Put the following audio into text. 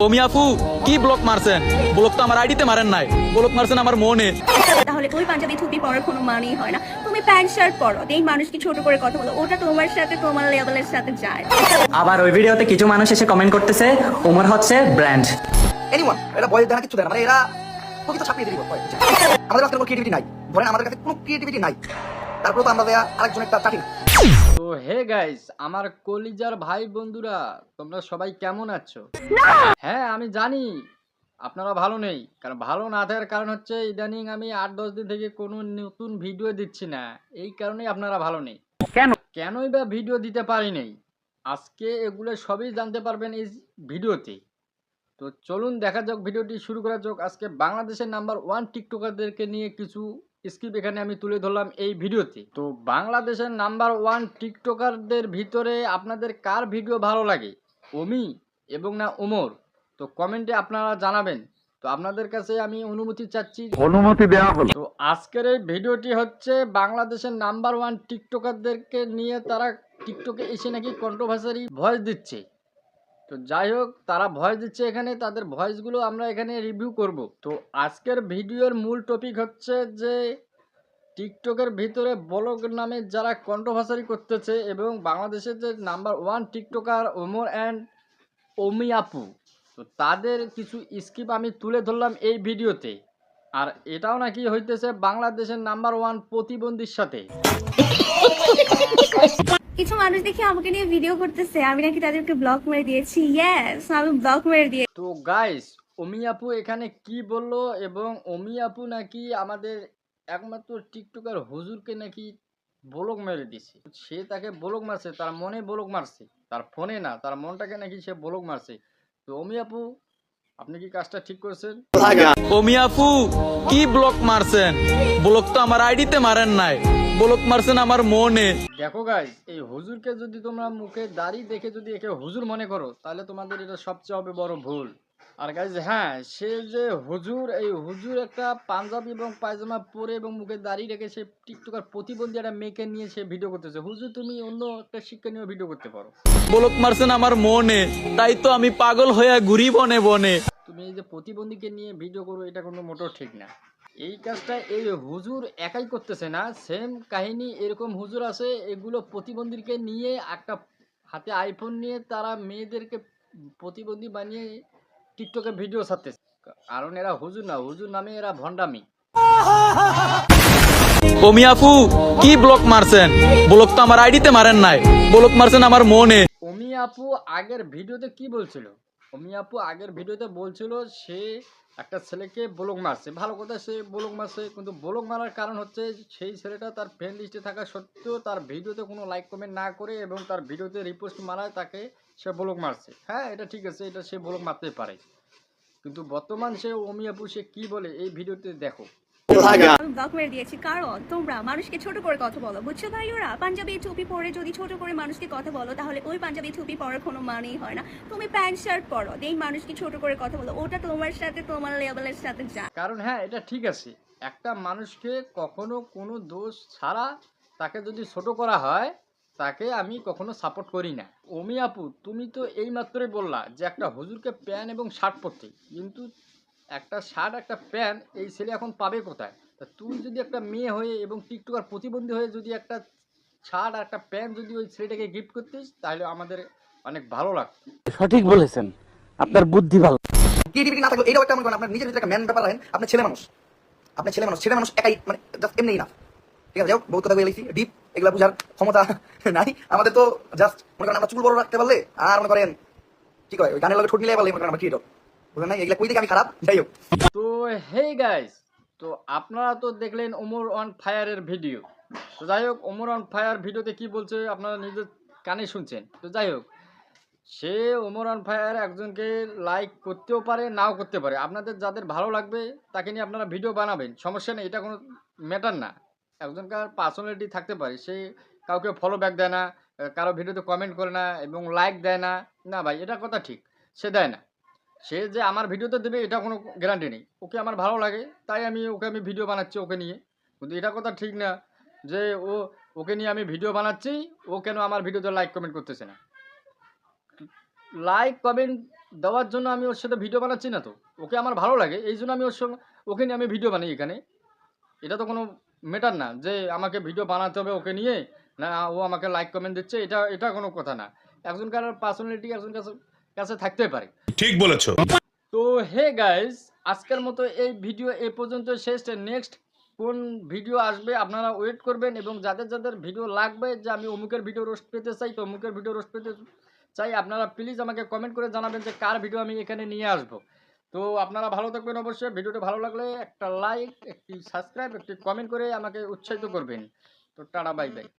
ওমি আপু কি ব্লক মারছেন? ব্লক তো আমার আইডিতে মারেন নাই, ব্লক মারছেন আমার মনে। তাহলে ওই পাঞ্জাবি টুপি পরার কোনো মানেই হয় না। তুমি প্যান্ট শার্ট পরো, এই মানুষকে ছোট করে কথা বলো, ওটা তোমার সাথে তোমার লেভেলের সাথে যায়। আবার ওই ভিডিওতে কিছু মানুষ এসে কমেন্ট করতেছে ওমর হচ্ছে ব্র্যান্ড। এনিওয়ান এটা বয়স দেয় না, কিছু দেয় না, মানে এরা প্রকৃত ছাপিয়ে দিবি। আমাদের কাছে কোনো ক্রিয়েটিভিটি নাই, ধরেন আমাদের কাছে কোনো ক্রিয়েটিভিটি নাই, তারপরে তো আমরা আরেকজনের চাকরি। তো হে গাইস, আমার কলিজার ভাই বন্ধুরা, তোমরা সবাই কেমন আছো? হ্যাঁ আমি জানি আপনারা ভালো নেই, কারণ ভালো না থাকার কারণ হচ্ছে ইদানিং আমি 8-10 দিন থেকে কোনো নতুন ভিডিও দিচ্ছি না, এই কারণেই আপনারা ভালো নেই। কেনই বা ভিডিও দিতে পারি নাই, আজকে এগুলো সবই জানতে পারবেন এই ভিডিওতে। তো চলুন দেখা যাক, ভিডিওটি শুরু করা যাক। আজকে বাংলাদেশের নাম্বার 1 টিকটকারদেরকে নিয়ে কিছু স্কিপ এখানে আমি তুলে ধরলাম এই ভিডিওতে। তো বাংলাদেশের নাম্বার 1 টিকটকারদের ভিতরে আপনাদের কার ভিডিও ভালো লাগে, ওমি এবং না ওমর? তো কমেন্টে আপনারা জানাবেন। তো আপনাদের কাছে আমি অনুমতি চাচ্ছি, অনুমতি দেওয়া হলো। তো আজকের এই ভিডিওটি হচ্ছে বাংলাদেশের নাম্বার 1 টিকটকারদেরকে নিয়ে, তারা টিকটকে এসে নাকি কন্ট্রোভার্সারি ভয়েস দিচ্ছে। তো যাই হোক, তারা ভয়েস দিচ্ছে এখানে, তাদের ভয়েসগুলো আমরা এখানে রিভিউ করব। তো আজকের ভিডিওর মূল টপিক হচ্ছে যে টিকটকের ভিতরে ব্লগ নামে যারা কন্ট্রোভার্সারি করতেছে এবং বাংলাদেশের যে নাম্বার 1 টিকটকার ওমর অ্যান্ড ওমি আপু, তো তাদের কিছু স্কিপ আমি তুলে ধরলাম এই ভিডিওতে। আর এটাও নাকি হইতেছে বাংলাদেশের নাম্বার 1 প্রতিবন্ধীর সাথে। কিছু মানুষ দেখি আমাকে নিয়ে ভিডিও করতেছে, আমি নাকি তাদেরকে ব্লক মেরে দিয়েছি। ইয়েস, আমি ব্লক মেরে দিয়েছি। তো গাইস, ওমি আপু এখানে কি বললো, এবং ওমি আপু নাকি আমাদের একমাত্র টিকটকার হুজুরকে নাকি ব্লক মেরে দিছে। সে তাকে ব্লক মারছে, তার মনে ব্লক মারছে, তার ফোনে না, তার মনটাকে নাকি সে ব্লক মারছে। তো ওমি আপু, আপনি কি কাজটা ঠিক করছেন? ওমি আপু কি ব্লক মারছেন? ব্লক তো আমার আইডিতে মারেন নাই, ব্লক মারছেন আমার মনে। দেখো গাইস, এই হুজুরকে যদি তোমরা মুখে দাড়ি দেখে যদি একে হুজুর মনে করো, তাহলে তোমাদের এটা সবচেয়ে হবে বড় ভুল। আর গাইস হ্যাঁ, সে যে হুজুর, এই হুজুর একটা পাঞ্জাবি এবং পায়জামা পরে এবং মুখে দাড়ি রেখে সে টিকটকার প্রতিবন্ধী একটা মেয়েকে নিয়ে সে ভিডিও করতেছে। হুজুর, তুমি অন্য একটা শিক্ষণীয় ভিডিও করতে পারো। ব্লক মারছেন আমার মনে, তাই তো আমি পাগল হয়ে ঘুরি বনে বনে। তুমি এই যে প্রতিবন্ধীকে নিয়ে ভিডিও করো, এটা কোনো মোটেও ঠিক না। এই কাজটা এই হুজুর একাই করতেছে না, সেম কাহিনী এরকম হুজুর আছে, এগুলো প্রতিবন্ধীকে নিয়ে একটা হাতে আইফোন নিয়ে তারা মেয়েদেরকে প্রতিবন্ধী বানিয়ে টিকটকে ভিডিও ছাড়তেছে। কারণ এরা হুজুর না, হুজুর নামে এরা ভণ্ডামি। ওমি আপু কি ব্লক মারছেন? ব্লক তো আমার আইডিতে মারেন নাই, ব্লক মারছেন আমার মনে। ওমি আপু আগের ভিডিওতে কি বলছিল? ওমি আপু আগের ভিডিওতে বলছিল সে একটা ছেলেকে ব্লক মারছে, ভালো কথা, সে ব্লক মারছে, কিন্তু ব্লক মারার কারণ হচ্ছে সেই ছেলেটা তার ফ্রেন্ড লিস্টে থাকা সত্ত্বেও তার ভিডিওতে কোনো লাইক কমেন্ট না করে এবং তার ভিডিওতে রিপোস্ট মারায় তাকে সে ব্লক মারছে। হ্যাঁ, এটা ঠিক আছে, এটা সে ব্লক মারতে পারে, কিন্তু বর্তমান সে ওমি আপু সে কি বলে এই ভিডিওতে দেখো। আমি ব্লক মেরে দিয়েছি কারণ তোমরা মানুষকে ছোট করে কথা বলো, বুঝছো ভাই? ওরা পাঞ্জাবি টুপি পরে যদি ছোট করে মানুষকে কথা বলো, তাহলে ওই পাঞ্জাবি টুপি পরার কোনো মানেই হয় না। তুমি প্যান্ট শার্ট পরো, এই মানুষকে ছোট করে কথা বলো, ওটা তোমার সাথে তোমার লেভেলের সাথে যায়। কারণ হ্যাঁ, এটা ঠিক আছে, একটা মানুষকে কখনো কোনো দোষ ছাড়া তাকে যদি ছোট করা হয়, তাকে আমি কখনো সাপোর্ট করি না। ওমি আপু, তুমি তো এই মাত্রই বললা যে একটা হুজুরকে প্যান্ট এবং শার্ট পরতে, কিন্তু একটা শার্ট একটা প্যান্ট এই ছেলে এখন পাবে কোথায়? তা তুই যদি একটা মেয়ে হয়ে এবং টিকটকার প্রতিবন্ধী হয়ে যদি একটা শার্ট আর একটা প্যান্ট যদি ওই ছেলেটাকে গিফট করতিস, তাহলে আমাদের অনেক ভালো লাগতো। সঠিক বলেছেন, আপনার বুদ্ধি ভালো। ক্রিয়েটিভিটি না থাকলে এটাও একটা মনে করেন আপনার নিজের ভিতরে একটা ম্যান ব্যাপার রাখেন। আপনি ছেলে মানুষ, ছেলে মানুষ একাই, মানে জাস্ট এমনি না, ঠিক আছে? যাও, বহুত কথা বলেছি, ডিপ এগুলা বুঝার ক্ষমতা নাই আমাদের। তো জাস্ট মনে করেন আমরা চুল বড় রাখতে পারলে, আর মনে করেন কি কয় ওই গানের লগে ঠোঁট মিলাই পারলে মনে করেন আমরা ক্রিয়েটর, বুঝলেন না? এগুলা কই দিকে আমি খারাপ, যাই হোক। তো হে গাইস, তো আপনারা তো দেখলেন ওমর অন ফায়ারের ভিডিও। তো যাই হোক, ওমর অন ফায়ার ভিডিওতে কি বলছে আপনারা নিজের কানে শুনছেন। তো যাই হোক, সে ওমর অন ফায়ার একজনকে লাইক করতেও পারে, নাও করতে পারে। আপনাদের যাদের ভালো লাগবে তাকে নিয়ে আপনারা ভিডিও বানাবেন, সমস্যা নেই, এটা কোনো ম্যাটার না। একজনকার পার্সোনালিটি থাকতে পারে, সে কাউকে ফলো ব্যাক দেয় না, কারো ভিডিওতে কমেন্ট করে না এবং লাইক দেয় না। না ভাই, এটা কথা ঠিক, সে দেয় না। সে যে আমার ভিডিওতে দেবে এটা কোনো গ্যারান্টি নেই। ওকে আমার ভালো লাগে তাই আমি ভিডিও বানাচ্ছি ওকে নিয়ে, কিন্তু এটা কথা ঠিক না যে ওকে নিয়ে আমি ভিডিও বানাচ্ছি, ও কেন আমার ভিডিওতে লাইক কমেন্ট করতেছে না। লাইক কমেন্ট দেওয়ার জন্য আমি ওর সাথে ভিডিও বানাচ্ছি না তো, ওকে আমার ভালো লাগে এই জন্য আমি ওর সঙ্গে ওকে নিয়ে আমি ভিডিও বানাই এখানে। এটা তো কোনো ম্যাটার না যে আমাকে ভিডিও বানাতে হবে ওকে নিয়ে, না ও আমাকে লাইক কমেন্ট দিচ্ছে, এটা কোনো কথা না। একজনকার পার্সোনালিটি একজন কাছে থাকতে পারে। ঠিক বলেছো। তো হে গাইস, আজকের মতো এই ভিডিও এই পর্যন্ত শেষ। নেক্সট কোন ভিডিও আসবে আপনারা ওয়েট করবেন, এবং যাদের যাদের ভিডিও লাগবে যে আমি অমুকের ভিডিও রোস্ট পেতে চাই, তো অমুকের ভিডিও রোস্ট পেতে চাই, আপনারা প্লিজ আমাকে কমেন্ট করে জানাবেন যে কার ভিডিও আমি এখানে নিয়ে আসবো। তো আপনারা ভালো থাকবেন, অবশ্যই ভিডিওটা ভালো লাগলে একটা লাইক, একটি সাবস্ক্রাইব, একটি কমেন্ট করে আমাকে উৎসাহিত করবেন। তো টাটা, বাই বাই।